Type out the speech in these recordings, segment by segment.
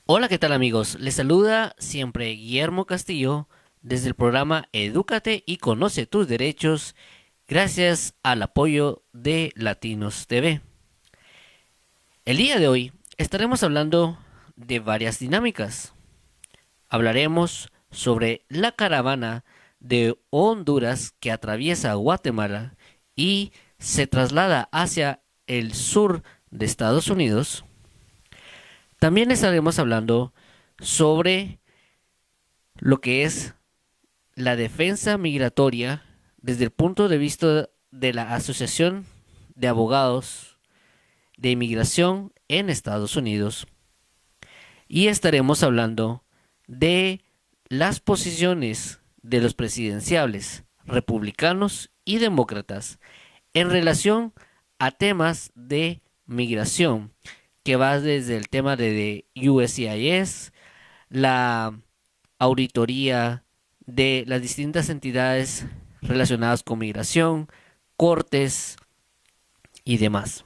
Hola, ¿qué tal amigos? Les saluda siempre Guillermo Castillo desde el programa Edúcate y Conoce tus Derechos, gracias al apoyo de Latinos TV. El día de hoy estaremos hablando de varias dinámicas. Hablaremos sobre la caravana de Honduras que atraviesa Guatemala y se traslada hacia el sur de Estados Unidos. También estaremos hablando sobre lo que es la defensa migratoria desde el punto de vista de la Asociación de Abogados de Inmigración en Estados Unidos. Y estaremos hablando de las posiciones de los presidenciables republicanos y demócratas en relación a temas de migración, que va desde el tema de USCIS, la auditoría de las distintas entidades relacionadas con migración, cortes y demás.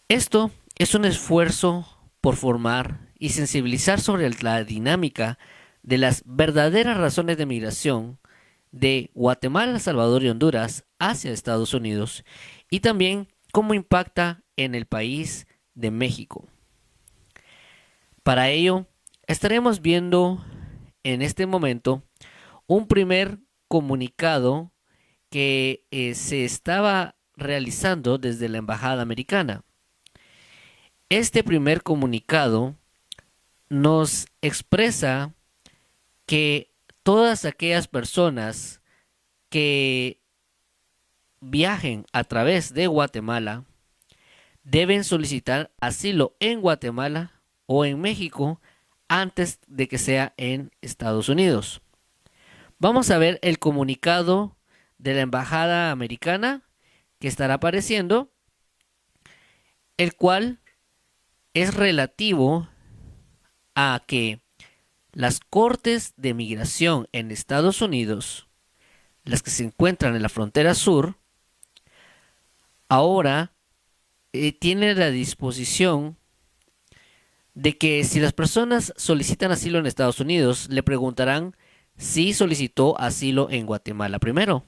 Esto es un esfuerzo por formar y sensibilizar sobre la dinámica de las verdaderas razones de migración de Guatemala, El Salvador y Honduras hacia Estados Unidos y también cómo impacta en el país de México. Para ello, estaremos viendo en este momento un primer comunicado que se estaba realizando desde la Embajada Americana. Este primer comunicado nos expresa que todas aquellas personas que viajen a través de Guatemala deben solicitar asilo en Guatemala o en México antes de que sea en Estados Unidos. Vamos a ver el comunicado de la Embajada Americana que estará apareciendo, el cual es relativo a que las cortes de migración en Estados Unidos, las que se encuentran en la frontera sur, ahora tienen la disposición de que si las personas solicitan asilo en Estados Unidos, le preguntarán si solicitó asilo en Guatemala primero.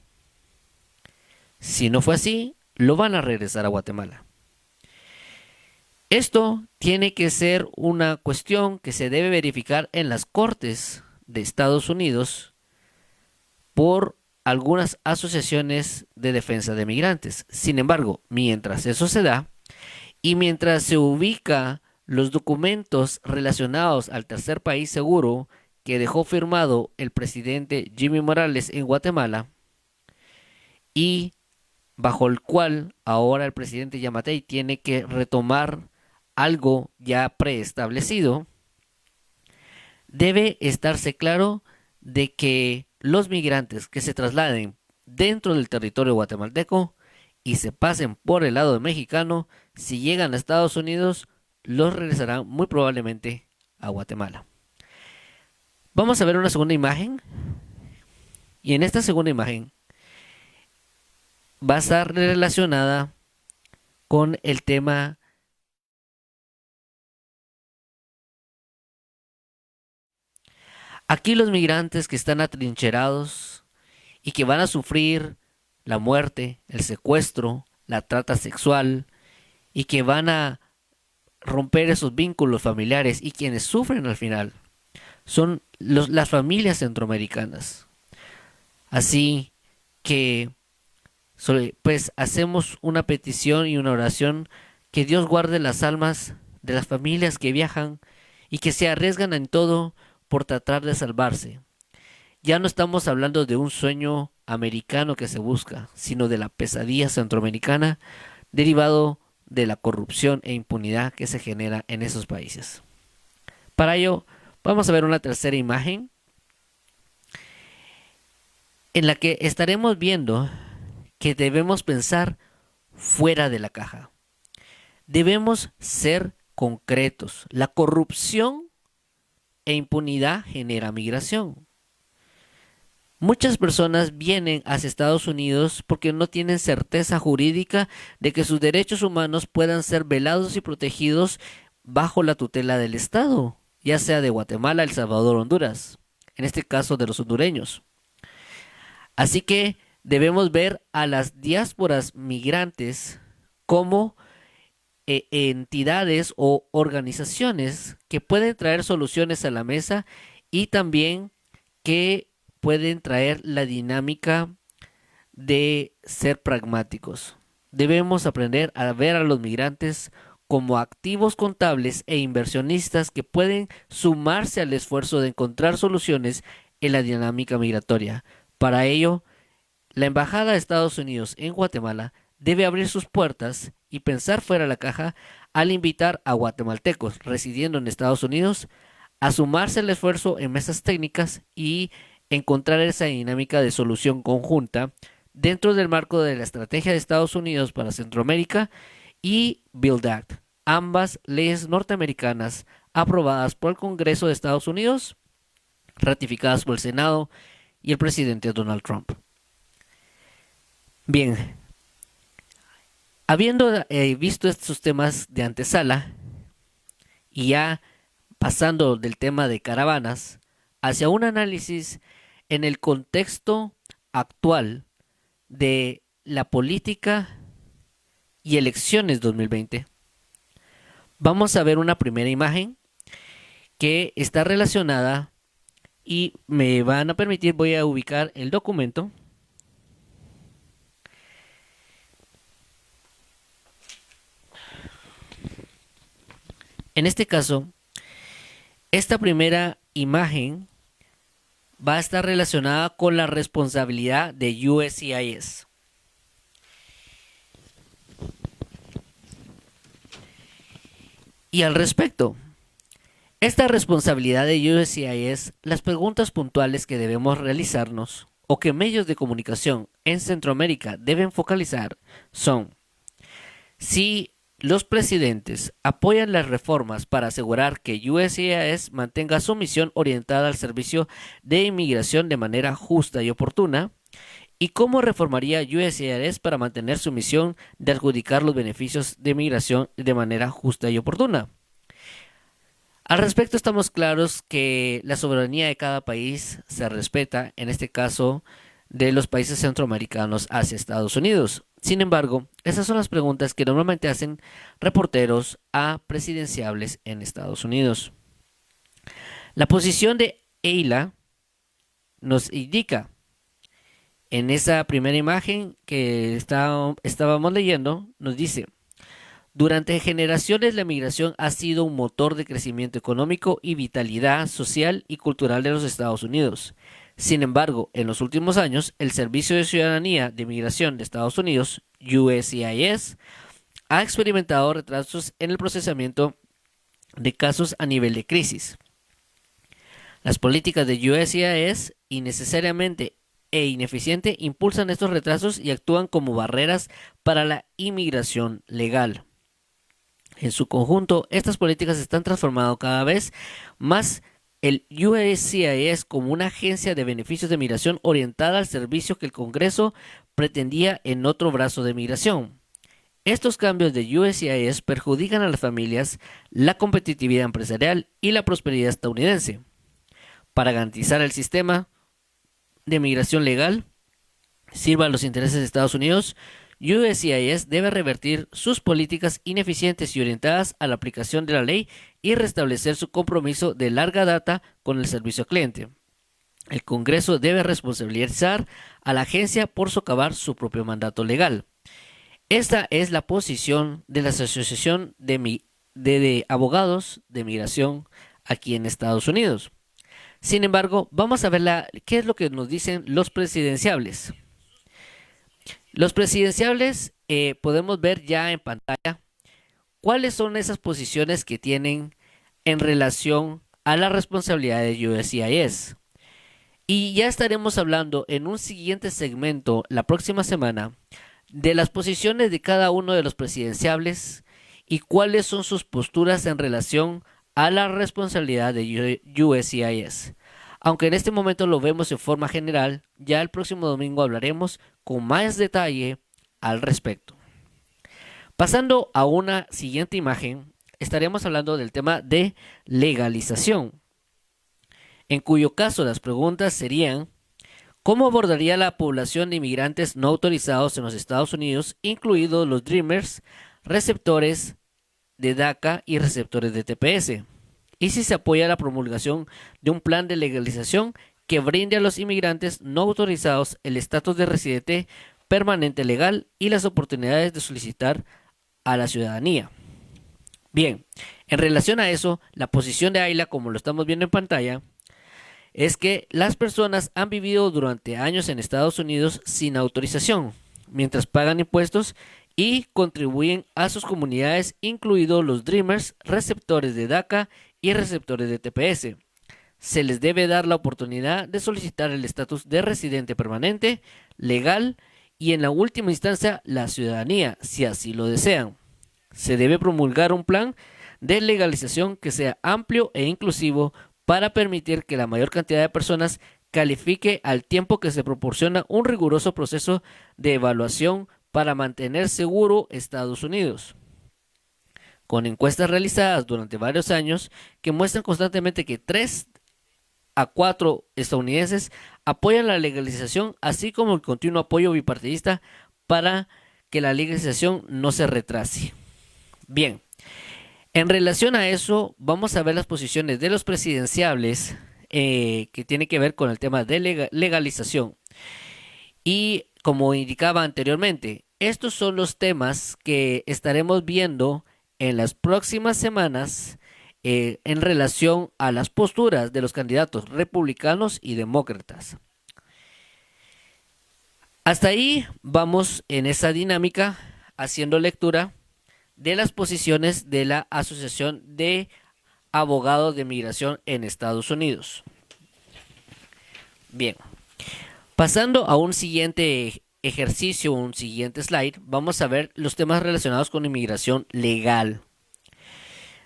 Si no fue así, lo van a regresar a Guatemala. Esto tiene que ser una cuestión que se debe verificar en las cortes de Estados Unidos por algunas asociaciones de defensa de migrantes. Sin embargo, mientras eso se da y mientras se ubica los documentos relacionados al tercer país seguro que dejó firmado el presidente Jimmy Morales en Guatemala y bajo el cual ahora el presidente Yamatei tiene que retomar algo ya preestablecido, debe estarse claro de que los migrantes que se trasladen dentro del territorio guatemalteco y se pasen por el lado mexicano, si llegan a Estados Unidos, los regresarán muy probablemente a Guatemala. Vamos a ver una segunda imagen y en esta segunda imagen va a estar relacionada con el tema. Aquí los migrantes que están atrincherados y que van a sufrir la muerte, el secuestro, la trata sexual y que van a romper esos vínculos familiares y quienes sufren al final son las familias centroamericanas. Así que pues hacemos una petición y una oración que Dios guarde las almas de las familias que viajan y que se arriesgan en todo por tratar de salvarse. Ya no estamos hablando de un sueño americano que se busca, sino de la pesadilla centroamericana derivado de la corrupción e impunidad que se genera en esos países. Para ello, vamos a ver una tercera imagen en la que estaremos viendo que debemos pensar fuera de la caja. Debemos ser concretos. La corrupción e impunidad genera migración. Muchas personas vienen hacia Estados Unidos porque no tienen certeza jurídica de que sus derechos humanos puedan ser velados y protegidos bajo la tutela del Estado, ya sea de Guatemala, El Salvador, Honduras, en este caso de los hondureños. Así que debemos ver a las diásporas migrantes como entidades o organizaciones que pueden traer soluciones a la mesa y también que pueden traer la dinámica de ser pragmáticos. Debemos aprender a ver a los migrantes como activos contables e inversionistas que pueden sumarse al esfuerzo de encontrar soluciones en la dinámica migratoria. Para ello, la Embajada de Estados Unidos en Guatemala debe abrir sus puertas y pensar fuera de la caja al invitar a guatemaltecos residiendo en Estados Unidos a sumarse al esfuerzo en mesas técnicas y encontrar esa dinámica de solución conjunta dentro del marco de la Estrategia de Estados Unidos para Centroamérica y Build Act, ambas leyes norteamericanas aprobadas por el Congreso de Estados Unidos, ratificadas por el Senado y el presidente Donald Trump. Bien, habiendo visto estos temas de antesala y ya pasando del tema de caravanas hacia un análisis en el contexto actual de la política y elecciones 2020, vamos a ver una primera imagen que está relacionada y me van a permitir, voy a ubicar el documento. En este caso, esta primera imagen va a estar relacionada con la responsabilidad de USCIS. Y al respecto, esta responsabilidad de USCIS, las preguntas puntuales que debemos realizarnos o que medios de comunicación en Centroamérica deben focalizar son si los presidentes apoyan las reformas para asegurar que USCIS mantenga su misión orientada al servicio de inmigración de manera justa y oportuna, y cómo reformaría USCIS para mantener su misión de adjudicar los beneficios de inmigración de manera justa y oportuna. Al respecto, estamos claros que la soberanía de cada país se respeta, en este caso de los países centroamericanos hacia Estados Unidos. Sin embargo, esas son las preguntas que normalmente hacen reporteros a presidenciables en Estados Unidos. La posición de EILA nos indica en esa primera imagen que estábamos leyendo, nos dice: durante generaciones la migración ha sido un motor de crecimiento económico y vitalidad social y cultural de los Estados Unidos. Sin embargo, en los últimos años, el Servicio de Ciudadanía de Migración de Estados Unidos, USCIS, ha experimentado retrasos en el procesamiento de casos a nivel de crisis. Las políticas de USCIS innecesariamente e ineficiente impulsan estos retrasos y actúan como barreras para la inmigración legal. En su conjunto, estas políticas están transformando cada vez más el USCIS como una agencia de beneficios de migración orientada al servicio que el Congreso pretendía en otro brazo de migración. Estos cambios de USCIS perjudican a las familias, la competitividad empresarial y la prosperidad estadounidense. Para garantizar el sistema de migración legal sirva a los intereses de Estados Unidos, USCIS debe revertir sus políticas ineficientes y orientadas a la aplicación de la ley y restablecer su compromiso de larga data con el servicio al cliente. El Congreso debe responsabilizar a la agencia por socavar su propio mandato legal. Esta es la posición de la Asociación de Abogados de Migración aquí en Estados Unidos. Sin embargo, vamos a ver qué es lo que nos dicen los presidenciables. Los presidenciables podemos ver ya en pantalla cuáles son esas posiciones que tienen en relación a la responsabilidad de USCIS. Y ya estaremos hablando en un siguiente segmento la próxima semana de las posiciones de cada uno de los presidenciables y cuáles son sus posturas en relación a la responsabilidad de USCIS. Aunque en este momento lo vemos en forma general, ya el próximo domingo hablaremos con más detalle al respecto. Pasando a una siguiente imagen, estaríamos hablando del tema de legalización, en cuyo caso las preguntas serían: ¿cómo abordaría la población de inmigrantes no autorizados en los Estados Unidos, incluidos los Dreamers, receptores de DACA y receptores de TPS? ¿Y si se apoya la promulgación de un plan de legalización que brinde a los inmigrantes no autorizados el estatus de residente permanente legal y las oportunidades de solicitar a la ciudadanía? Bien, en relación a eso, la posición de Ayla, como lo estamos viendo en pantalla, es que las personas han vivido durante años en Estados Unidos sin autorización, mientras pagan impuestos y contribuyen a sus comunidades, incluidos los Dreamers, receptores de DACA y receptores de TPS. Se les debe dar la oportunidad de solicitar el estatus de residente permanente, legal y en la última instancia la ciudadanía, si así lo desean. Se debe promulgar un plan de legalización que sea amplio e inclusivo para permitir que la mayor cantidad de personas califique al tiempo que se proporciona un riguroso proceso de evaluación para mantener seguro Estados Unidos. Con encuestas realizadas durante varios años que muestran constantemente que 3 a 4 estadounidenses apoyan la legalización, así como el continuo apoyo bipartidista para que la legalización no se retrase. Bien, en relación a eso, vamos a ver las posiciones de los presidenciables que tiene que ver con el tema de legalización. Y como indicaba anteriormente, estos son los temas que estaremos viendo en las próximas semanas en relación a las posturas de los candidatos republicanos y demócratas. Hasta ahí vamos en esa dinámica haciendo lectura de las posiciones de la Asociación de Abogados de Migración en Estados Unidos. Bien, pasando a un siguiente ejercicio, un siguiente slide, vamos a ver los temas relacionados con inmigración legal.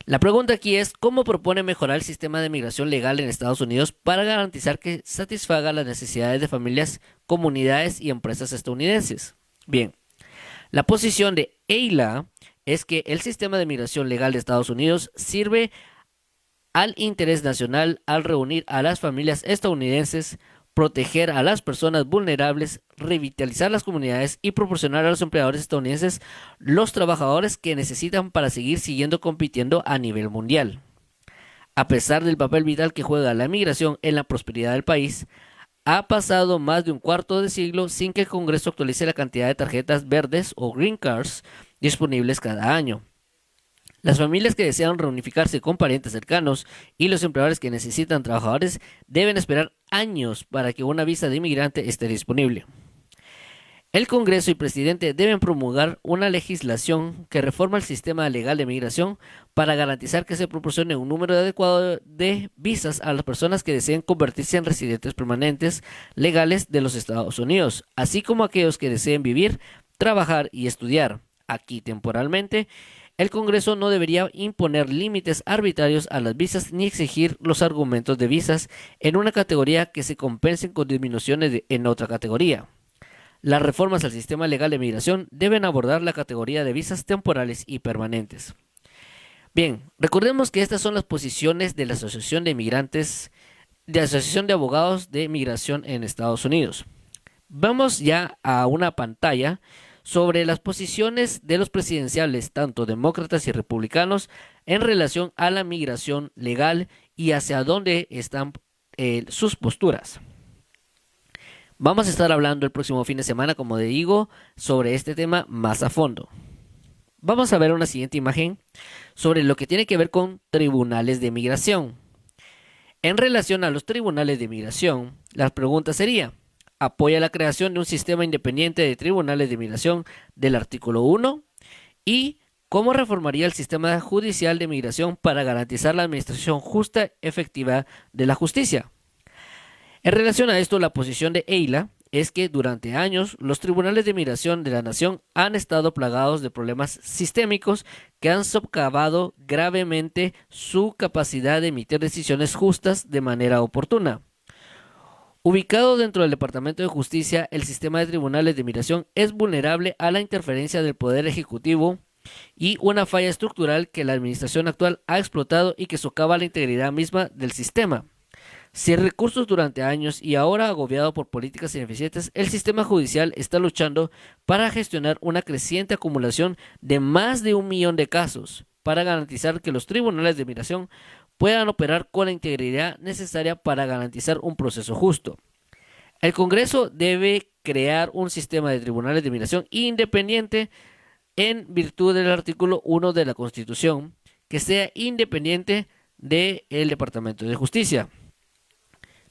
La pregunta aquí es: ¿cómo propone mejorar el sistema de migración legal en Estados Unidos para garantizar que satisfaga las necesidades de familias, comunidades y empresas estadounidenses? Bien, la posición de Ayla es que el sistema de migración legal de Estados Unidos sirve al interés nacional al reunir a las familias estadounidenses, proteger a las personas vulnerables, revitalizar las comunidades y proporcionar a los empleadores estadounidenses los trabajadores que necesitan para seguir compitiendo a nivel mundial. A pesar del papel vital que juega la migración en la prosperidad del país, ha pasado más de un cuarto de siglo sin que el Congreso actualice la cantidad de tarjetas verdes o green cards disponibles cada año. Las familias que desean reunificarse con parientes cercanos y los empleadores que necesitan trabajadores deben esperar años para que una visa de inmigrante esté disponible. El Congreso y presidente deben promulgar una legislación que reforma el sistema legal de migración para garantizar que se proporcione un número adecuado de visas a las personas que deseen convertirse en residentes permanentes legales de los Estados Unidos, así como aquellos que deseen vivir, trabajar y estudiar aquí temporalmente. El Congreso no debería imponer límites arbitrarios a las visas ni exigir los argumentos de visas en una categoría que se compensen con disminuciones en otra categoría. Las reformas al sistema legal de migración deben abordar la categoría de visas temporales y permanentes. Bien, recordemos que estas son las posiciones de la Asociación de Migrantes, de la Asociación de Abogados de Migración en Estados Unidos. Vamos ya a una pantalla sobre las posiciones de los presidenciales, tanto demócratas y republicanos, en relación a la migración legal y hacia dónde están sus posturas. Vamos a estar hablando el próximo fin de semana, como digo, sobre este tema más a fondo. Vamos a ver una siguiente imagen sobre lo que tiene que ver con tribunales de migración. En relación a los tribunales de migración, la pregunta sería: ¿apoya la creación de un sistema independiente de tribunales de migración del artículo 1? ¿Y cómo reformaría el sistema judicial de migración para garantizar la administración justa y efectiva de la justicia? En relación a esto, la posición de Ayla es que durante años los tribunales de migración de la nación han estado plagados de problemas sistémicos que han socavado gravemente su capacidad de emitir decisiones justas de manera oportuna. Ubicado dentro del Departamento de Justicia, el sistema de tribunales de migración es vulnerable a la interferencia del Poder Ejecutivo y una falla estructural que la administración actual ha explotado y que socava la integridad misma del sistema. Sin recursos durante años y ahora agobiado por políticas ineficientes, el sistema judicial está luchando para gestionar una creciente acumulación de más de 1 millón de casos, para garantizar que los tribunales de migración puedan operar con la integridad necesaria para garantizar un proceso justo. El Congreso debe crear un sistema de tribunales de migración independiente en virtud del artículo 1 de la Constitución, que sea independiente del Departamento de Justicia,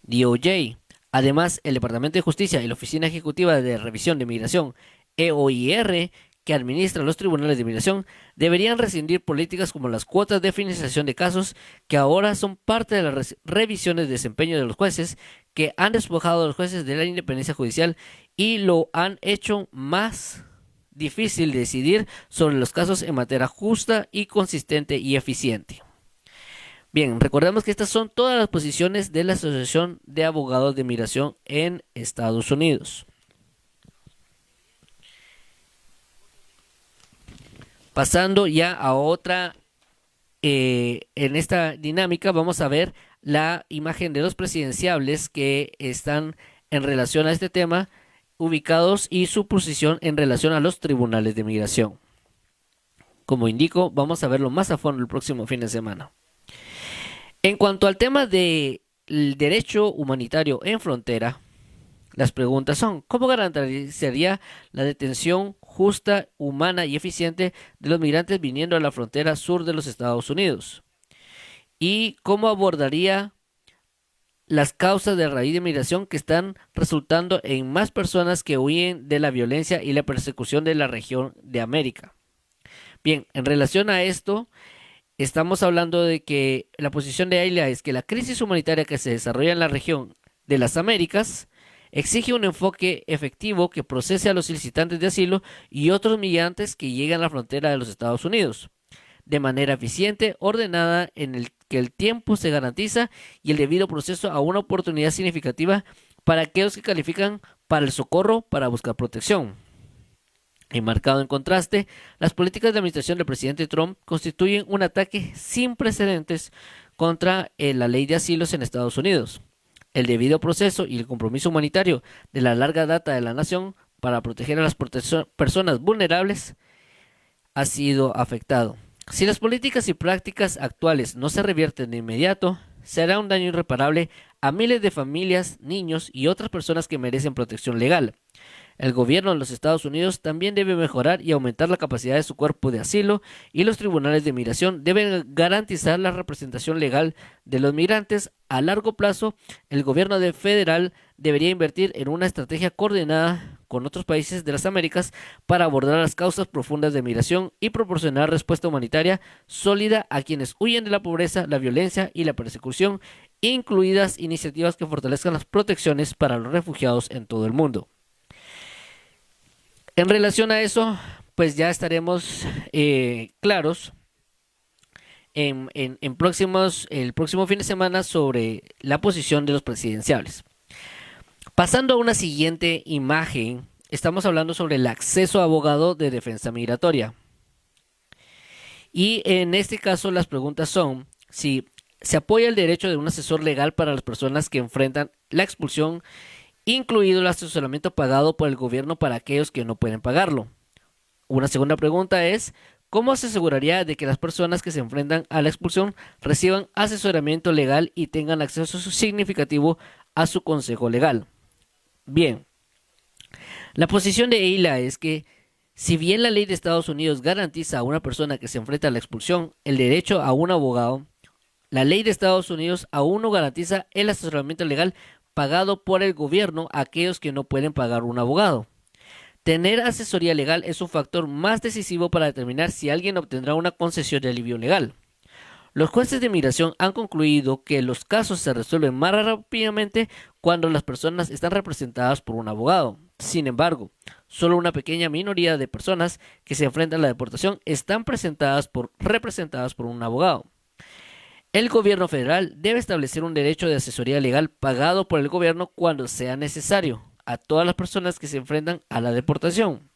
DOJ. Además, el Departamento de Justicia y la Oficina Ejecutiva de Revisión de Migración, EOIR, que administra los tribunales de migración, deberían rescindir políticas como las cuotas de financiación de casos, que ahora son parte de las revisiones de desempeño de los jueces, que han despojado a los jueces de la independencia judicial y lo han hecho más difícil decidir sobre los casos en manera justa y consistente y eficiente. Bien, recordemos que estas son todas las posiciones de la Asociación de Abogados de Migración en Estados Unidos. Pasando ya a otra, en esta dinámica vamos a ver la imagen de los presidenciables que están en relación a este tema, ubicados y su posición en relación a los tribunales de migración. Como indico, vamos a verlo más a fondo el próximo fin de semana. En cuanto al tema del derecho humanitario en frontera, las preguntas son: ¿cómo garantizaría la detención justa, humana y eficiente de los migrantes viniendo a la frontera sur de los Estados Unidos? ¿Y cómo abordaría las causas de raíz de migración que están resultando en más personas que huyen de la violencia y la persecución de la región de América? Bien, en relación a esto, estamos hablando de que la posición de AILA es que la crisis humanitaria que se desarrolla en la región de las Américas exige un enfoque efectivo que procese a los solicitantes de asilo y otros migrantes que llegan a la frontera de los Estados Unidos de manera eficiente, ordenada, en el que el tiempo se garantiza y el debido proceso a una oportunidad significativa para aquellos que califican para el socorro para buscar protección. Enmarcado en contraste, las políticas de administración del presidente Trump constituyen un ataque sin precedentes contra la ley de asilos en Estados Unidos. El debido proceso y el compromiso humanitario de la larga data de la nación para proteger a las personas vulnerables ha sido afectado. Si las políticas y prácticas actuales no se revierten de inmediato, será un daño irreparable a miles de familias, niños y otras personas que merecen protección legal. El gobierno de los Estados Unidos también debe mejorar y aumentar la capacidad de su cuerpo de asilo, y los tribunales de migración deben garantizar la representación legal de los migrantes. A largo plazo, el gobierno federal debería invertir en una estrategia coordinada con otros países de las Américas para abordar las causas profundas de migración y proporcionar respuesta humanitaria sólida a quienes huyen de la pobreza, la violencia y la persecución, incluidas iniciativas que fortalezcan las protecciones para los refugiados en todo el mundo. En relación a eso, pues ya estaremos claros el próximo fin de semana sobre la posición de los presidenciables. Pasando a una siguiente imagen, estamos hablando sobre el acceso a abogado de defensa migratoria. Y en este caso las preguntas son si se apoya el derecho de un asesor legal para las personas que enfrentan la expulsión, incluido el asesoramiento pagado por el gobierno para aquellos que no pueden pagarlo. Una segunda pregunta es: ¿cómo se aseguraría de que las personas que se enfrentan a la expulsión reciban asesoramiento legal y tengan acceso significativo a su consejo legal? Bien, la posición de AILA es que, si bien la ley de Estados Unidos garantiza a una persona que se enfrenta a la expulsión el derecho a un abogado, la ley de Estados Unidos aún no garantiza el asesoramiento legal pagado por el gobierno a aquellos que no pueden pagar un abogado. Tener asesoría legal es un factor más decisivo para determinar si alguien obtendrá una concesión de alivio legal. Los jueces de migración han concluido que los casos se resuelven más rápidamente cuando las personas están representadas por un abogado. Sin embargo, solo una pequeña minoría de personas que se enfrentan a la deportación están representadas por un abogado. El gobierno federal debe establecer un derecho de asesoría legal pagado por el gobierno cuando sea necesario a todas las personas que se enfrentan a la deportación.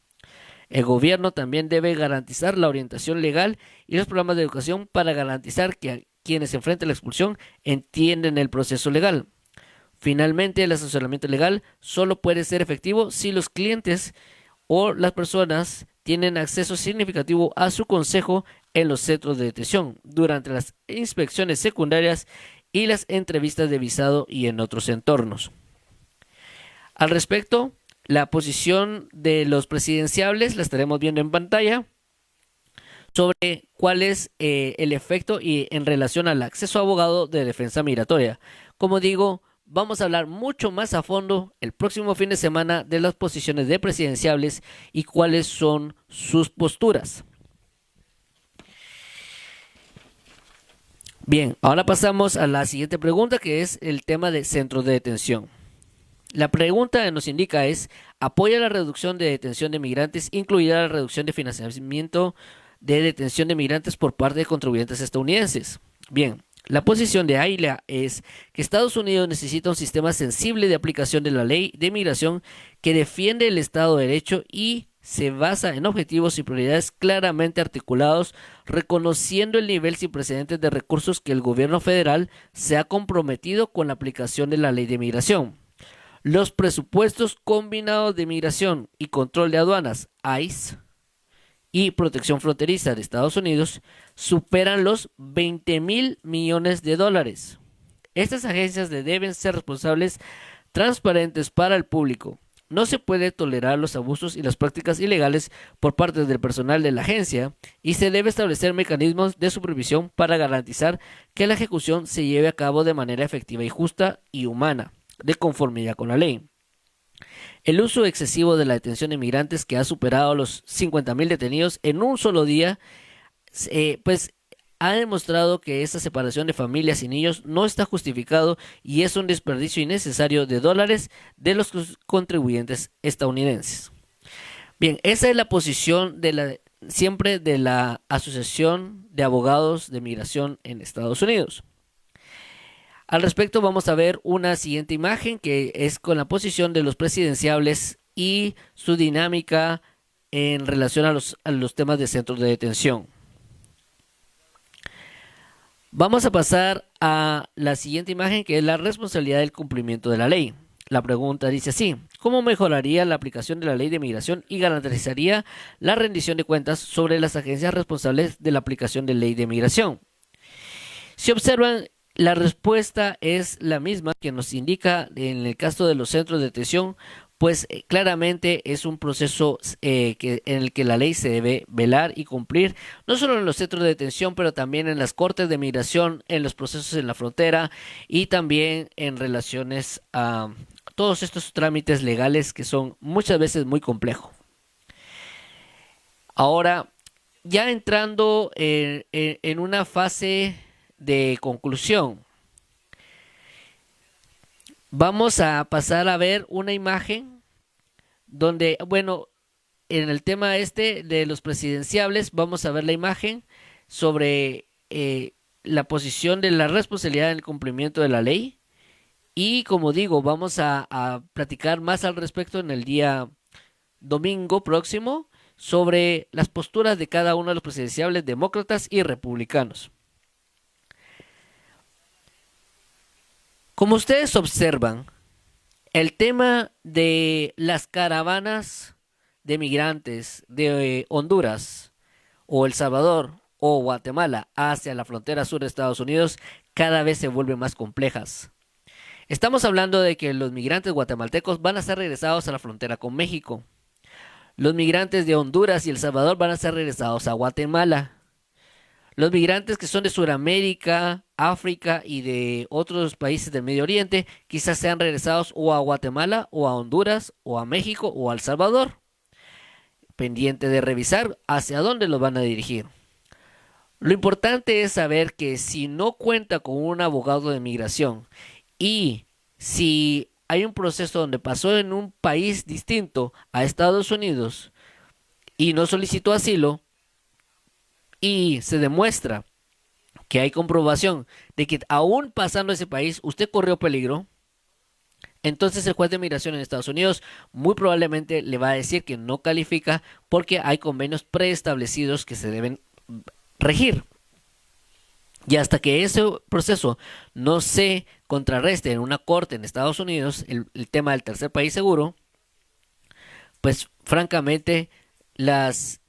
El gobierno también debe garantizar la orientación legal y los programas de educación para garantizar que a quienes se enfrentan a la expulsión entienden el proceso legal. Finalmente, el asesoramiento legal solo puede ser efectivo si los clientes o las personas tienen acceso significativo a su consejo en los centros de detención, durante las inspecciones secundarias y las entrevistas de visado y en otros entornos. Al respecto, la posición de los presidenciables la estaremos viendo en pantalla sobre cuál es el efecto y en relación al acceso a abogado de defensa migratoria. Como digo, vamos a hablar mucho más a fondo el próximo fin de semana de las posiciones de presidenciables y cuáles son sus posturas. Bien, ahora pasamos a la siguiente pregunta, que es el tema de centros de detención. La pregunta nos indica es: ¿apoya la reducción de detención de migrantes, incluida la reducción de financiamiento de detención de migrantes por parte de contribuyentes estadounidenses? Bien, la posición de AILA es que Estados Unidos necesita un sistema sensible de aplicación de la ley de migración que defiende el Estado de Derecho y se basa en objetivos y prioridades claramente articulados, reconociendo el nivel sin precedentes de recursos que el gobierno federal se ha comprometido con la aplicación de la ley de migración. Los presupuestos combinados de migración y control de aduanas, ICE, y protección fronteriza de Estados Unidos superan los 20.000 millones de dólares. Estas agencias deben ser responsables, transparentes para el público. No se puede tolerar los abusos y las prácticas ilegales por parte del personal de la agencia y se debe establecer mecanismos de supervisión para garantizar que la ejecución se lleve a cabo de manera efectiva y justa y humana, de conformidad con la ley. El uso excesivo de la detención de migrantes, que ha superado los 50.000 detenidos en un solo día, pues ha demostrado que esta separación de familias y niños no está justificado y es un desperdicio innecesario de dólares de los contribuyentes estadounidenses. Bien, esa es la posición siempre de la Asociación de Abogados de Migración en Estados Unidos. Al respecto, vamos a ver una siguiente imagen que es con la posición de los presidenciables y su dinámica en relación a los temas de centros de detención. Vamos a pasar a la siguiente imagen, que es la responsabilidad del cumplimiento de la ley. La pregunta dice así: ¿cómo mejoraría la aplicación de la ley de migración y garantizaría la rendición de cuentas sobre las agencias responsables de la aplicación de la ley de migración? Si observan, la respuesta es la misma que nos indica en el caso de los centros de detención, pues claramente es un proceso en el que la ley se debe velar y cumplir, no solo en los centros de detención, pero también en las cortes de migración, en los procesos en la frontera y también en relaciones a todos estos trámites legales que son muchas veces muy complejos. Ahora, ya entrando en una fase de conclusión, vamos a pasar a ver una imagen donde, bueno, en el tema de los presidenciables, vamos a ver la imagen sobre la posición de la responsabilidad en el cumplimiento de la ley. Y como digo, vamos a platicar más al respecto en el día domingo próximo sobre las posturas de cada uno de los presidenciables demócratas y republicanos. Como ustedes observan, el tema de las caravanas de migrantes de Honduras o El Salvador o Guatemala hacia la frontera sur de Estados Unidos cada vez se vuelven más complejas. Estamos hablando de que los migrantes guatemaltecos van a ser regresados a la frontera con México. Los migrantes de Honduras y El Salvador van a ser regresados a Guatemala. Los migrantes que son de Sudamérica, África y de otros países del Medio Oriente quizás sean regresados o a Guatemala o a Honduras o a México o a El Salvador. Pendiente de revisar hacia dónde los van a dirigir. Lo importante es saber que si no cuenta con un abogado de migración y si hay un proceso donde pasó en un país distinto a Estados Unidos y no solicitó asilo y se demuestra que hay comprobación de que aún pasando ese país usted corrió peligro, Entonces el juez de migración en Estados Unidos muy probablemente le va a decir que no califica porque hay convenios preestablecidos que se deben regir. Y hasta que ese proceso no se contrarreste en una corte en Estados Unidos, el tema del tercer país seguro, pues francamente las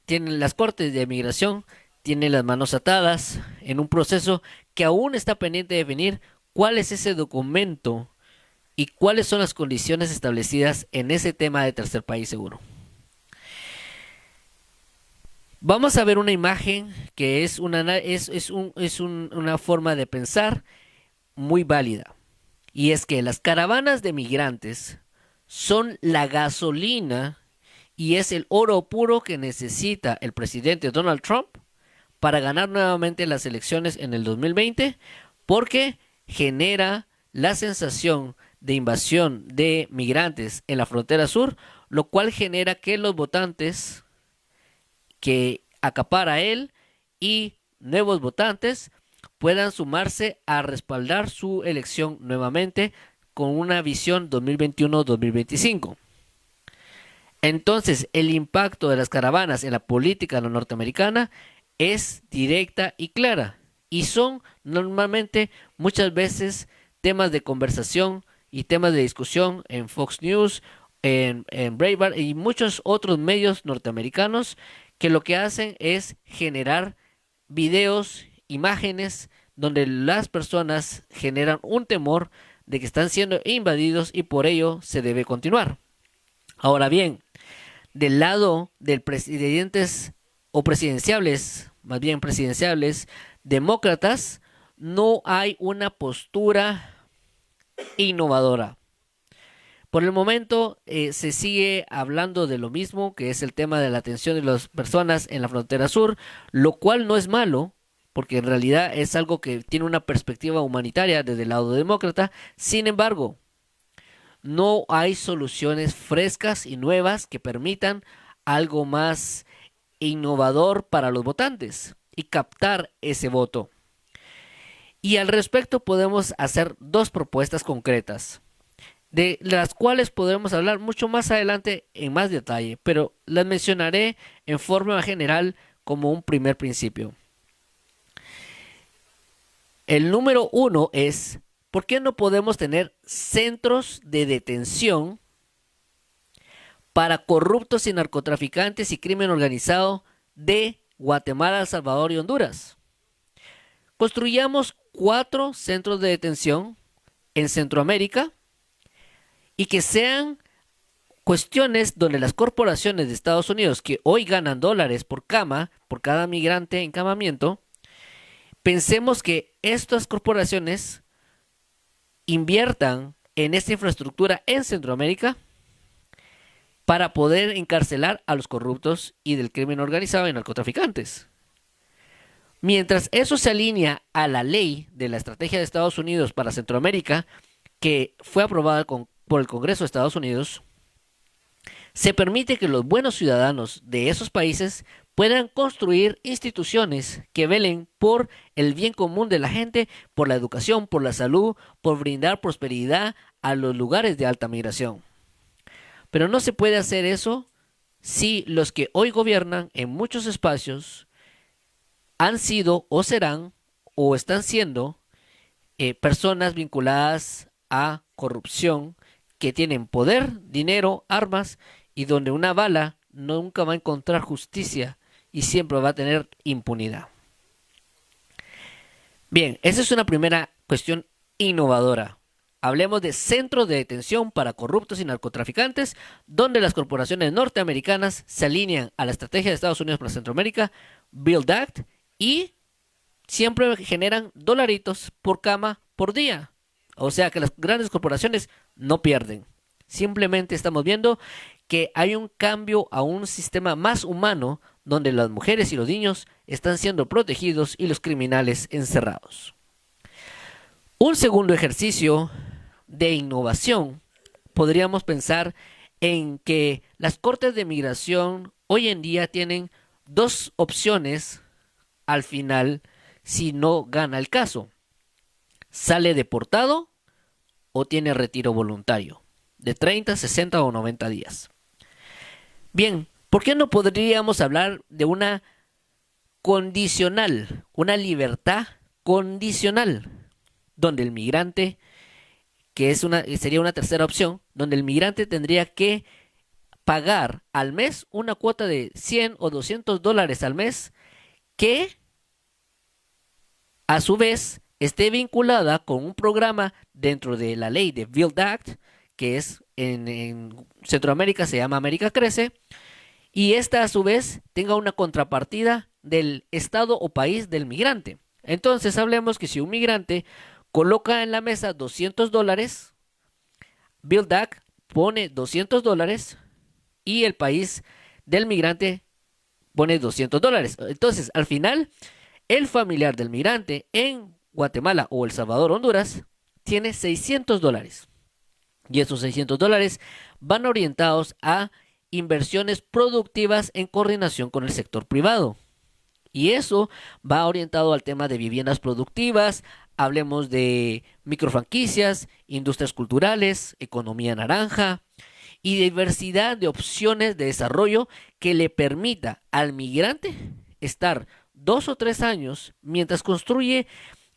cortes de migración tienen las manos atadas en un proceso que aún está pendiente de definir cuál es ese documento y cuáles son las condiciones establecidas en ese tema de tercer país seguro. Vamos a ver una imagen que es una forma de pensar muy válida. Y es que las caravanas de migrantes son la gasolina y es el oro puro que necesita el presidente Donald Trump para ganar nuevamente las elecciones en el 2020, porque genera la sensación de invasión de migrantes en la frontera sur, lo cual genera que los votantes que acapara él y nuevos votantes puedan sumarse a respaldar su elección nuevamente con una visión 2021-2025. Entonces, el impacto de las caravanas en la política norteamericana es directa y clara, y son normalmente muchas veces temas de conversación y temas de discusión en Fox News, en Breitbart y muchos otros medios norteamericanos que lo que hacen es generar videos, imágenes, donde las personas generan un temor de que están siendo invadidos y por ello se debe continuar. Ahora bien, del lado del presidentes o presidenciables, más bien presidenciables, demócratas, no hay una postura innovadora. Por el momento se sigue hablando de lo mismo, que es el tema de la atención de las personas en la frontera sur, lo cual no es malo, porque en realidad es algo que tiene una perspectiva humanitaria desde el lado demócrata. Sin embargo, no hay soluciones frescas y nuevas que permitan algo más innovador para los votantes y captar ese voto. Y al respecto podemos hacer dos propuestas concretas, de las cuales podremos hablar mucho más adelante en más detalle, pero las mencionaré en forma general como un primer principio. El número uno es, ¿por qué no podemos tener centros de detención para corruptos y narcotraficantes y crimen organizado de Guatemala, El Salvador y Honduras? Construyamos 4 centros de detención en Centroamérica y que sean cuestiones donde las corporaciones de Estados Unidos, que hoy ganan dólares por cama, por cada migrante en encamamiento, pensemos que estas corporaciones inviertan en esta infraestructura en Centroamérica para poder encarcelar a los corruptos y del crimen organizado y narcotraficantes. Mientras eso se alinea a la ley de la estrategia de Estados Unidos para Centroamérica, que fue aprobada por el Congreso de Estados Unidos, se permite que los buenos ciudadanos de esos países puedan construir instituciones que velen por el bien común de la gente, por la educación, por la salud, por brindar prosperidad a los lugares de alta migración. Pero no se puede hacer eso si los que hoy gobiernan en muchos espacios han sido o serán o están siendo personas vinculadas a corrupción, que tienen poder, dinero, armas, y donde una bala nunca va a encontrar justicia y siempre va a tener impunidad. Bien, esa es una primera cuestión innovadora. Hablemos de centros de detención para corruptos y narcotraficantes, donde las corporaciones norteamericanas se alinean a la estrategia de Estados Unidos para Centroamérica, Build Act, y siempre generan dolaritos por cama por día. O sea que las grandes corporaciones no pierden. Simplemente estamos viendo que hay un cambio a un sistema más humano, donde las mujeres y los niños están siendo protegidos y los criminales encerrados. Un segundo ejercicio de innovación, podríamos pensar en que las cortes de migración hoy en día tienen dos opciones al final si no gana el caso: sale deportado o tiene retiro voluntario. de 30, 60 o 90 días. Bien, ¿por qué no podríamos hablar de una condicional, una libertad condicional, donde el migrante, sería una tercera opción, donde el migrante tendría que pagar al mes una cuota de 100 o $200 al mes, que a su vez esté vinculada con un programa dentro de la ley de Build Act, que es en Centroamérica se llama América Crece, y esta a su vez tenga una contrapartida del estado o país del migrante. Entonces hablemos que si un migrante coloca en la mesa $200, Build Act pone $200 y el país del migrante pone $200. Entonces, al final, el familiar del migrante en Guatemala o El Salvador, Honduras, tiene $600. Y esos $600 van orientados a inversiones productivas en coordinación con el sector privado. Y eso va orientado al tema de viviendas productivas, hablemos de microfranquicias, industrias culturales, economía naranja y diversidad de opciones de desarrollo que le permita al migrante estar 2 o 3 años mientras construye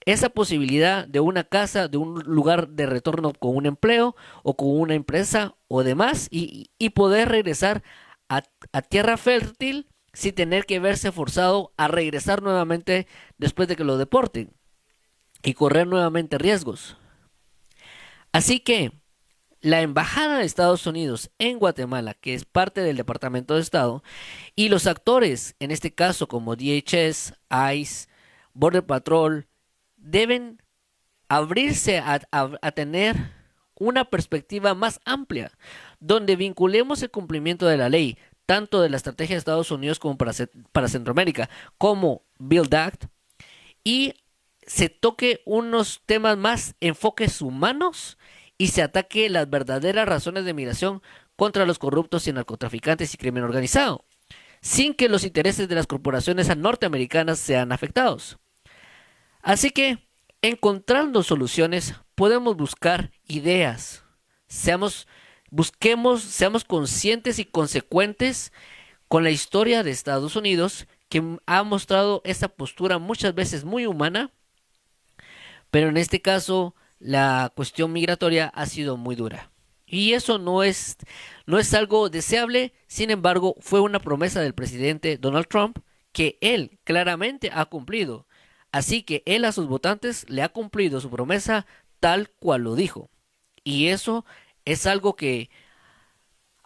esa posibilidad de una casa, de un lugar de retorno con un empleo o con una empresa o demás, y poder regresar a tierra fértil sin tener que verse forzado a regresar nuevamente después de que lo deporten y correr nuevamente riesgos. Así que la Embajada de Estados Unidos en Guatemala, que es parte del Departamento de Estado, y los actores, en este caso como DHS, ICE, Border Patrol, deben abrirse a tener una perspectiva más amplia, donde vinculemos el cumplimiento de la ley, tanto de la estrategia de Estados Unidos como para Centroamérica, como Build Act, y se toque unos temas más enfoques humanos y se ataque las verdaderas razones de migración contra los corruptos y narcotraficantes y crimen organizado, sin que los intereses de las corporaciones norteamericanas sean afectados. Así que, encontrando soluciones, podemos buscar ideas. Seamos conscientes y consecuentes con la historia de Estados Unidos, que ha mostrado esta postura muchas veces muy humana, pero en este caso la cuestión migratoria ha sido muy dura. Y eso no es algo deseable. Sin embargo, fue una promesa del presidente Donald Trump que él claramente ha cumplido. Así que él a sus votantes le ha cumplido su promesa tal cual lo dijo. Y eso es algo que,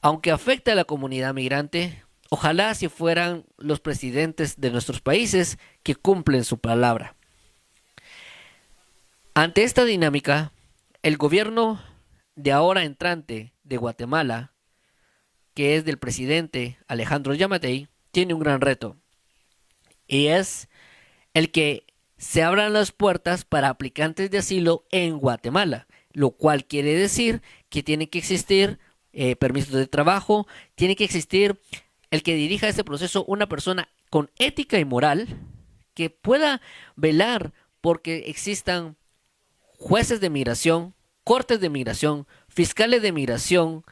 aunque afecta a la comunidad migrante, ojalá si fueran los presidentes de nuestros países que cumplen su palabra. Ante esta dinámica, el gobierno de ahora entrante de Guatemala, que es del presidente Alejandro Yamatei, tiene un gran reto. Y es el que se abran las puertas para aplicantes de asilo en Guatemala, lo cual quiere decir que tiene que existir permisos de trabajo, tiene que existir el que dirija este proceso una persona con ética y moral que pueda velar porque existan jueces de migración, cortes de migración, fiscales de migración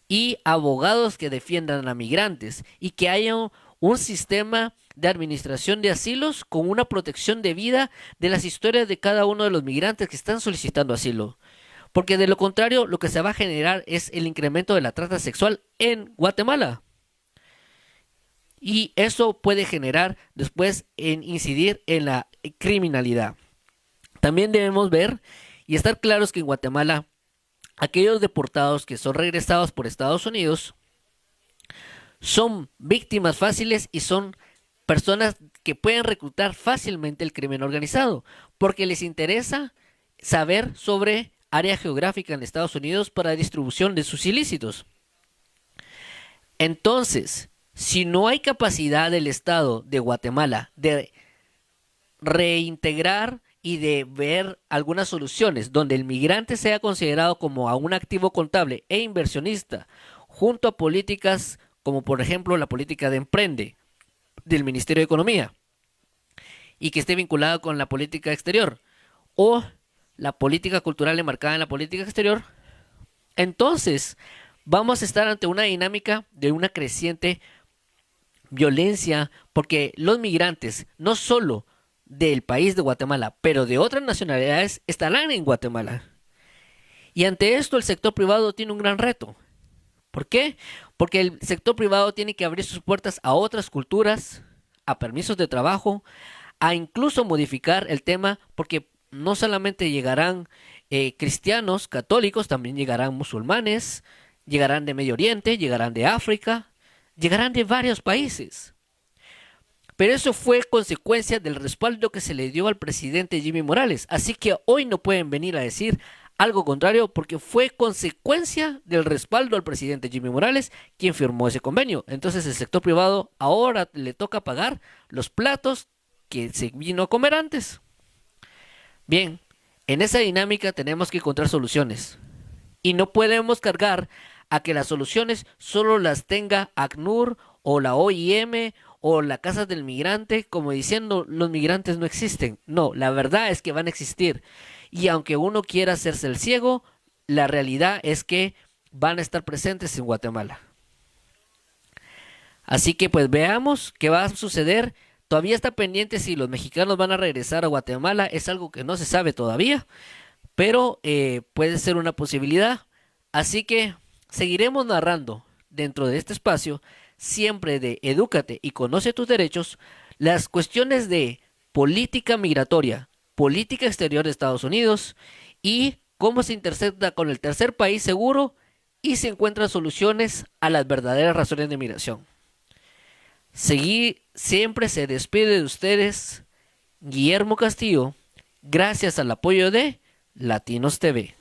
y abogados que defiendan a migrantes y que haya un sistema de administración de asilos con una protección debida de las historias de cada uno de los migrantes que están solicitando asilo. Porque de lo contrario, lo que se va a generar es el incremento de la trata sexual en Guatemala. Y eso puede generar después en incidir en la criminalidad. También debemos ver y estar claros que en Guatemala aquellos deportados que son regresados por Estados Unidos son víctimas fáciles y son personas que pueden reclutar fácilmente el crimen organizado porque les interesa saber sobre área geográfica en Estados Unidos para distribución de sus ilícitos. Entonces, si no hay capacidad del Estado de Guatemala de reintegrar y de ver algunas soluciones donde el migrante sea considerado como a un activo contable e inversionista, junto a políticas como por ejemplo la política de Emprende del Ministerio de Economía y que esté vinculada con la política exterior o la política cultural enmarcada en la política exterior, Entonces, vamos a estar ante una dinámica de una creciente violencia, porque los migrantes, no solo del país de Guatemala, pero de otras nacionalidades, estarán en Guatemala. Y ante esto el sector privado tiene un gran reto. ¿Por qué? Porque el sector privado tiene que abrir sus puertas a otras culturas, a permisos de trabajo, a incluso modificar el tema, porque no solamente llegarán cristianos, católicos, también llegarán musulmanes, llegarán de Medio Oriente, llegarán de África, llegarán de varios países. Pero eso fue consecuencia del respaldo que se le dio al presidente Jimmy Morales. Así que hoy no pueden venir a decir algo contrario porque fue consecuencia del respaldo al presidente Jimmy Morales quien firmó ese convenio. Entonces el sector privado ahora le toca pagar los platos que se vino a comer antes. Bien, en esa dinámica tenemos que encontrar soluciones. Y no podemos cargar a que las soluciones solo las tenga ACNUR o la OIM o la Casa del Migrante, como diciendo los migrantes no existen. No, la verdad es que van a existir. Y aunque uno quiera hacerse el ciego, la realidad es que van a estar presentes en Guatemala. Así que pues veamos qué va a suceder. Todavía está pendiente si los mexicanos van a regresar a Guatemala. Es algo que no se sabe todavía, pero puede ser una posibilidad. Así que seguiremos narrando dentro de este espacio, siempre de Edúcate y Conoce tus derechos, las cuestiones de política migratoria, política exterior de Estados Unidos y cómo se intercepta con el tercer país seguro y se encuentran soluciones a las verdaderas razones de migración. Siempre se despide de ustedes Guillermo Castillo, gracias al apoyo de Latinos TV.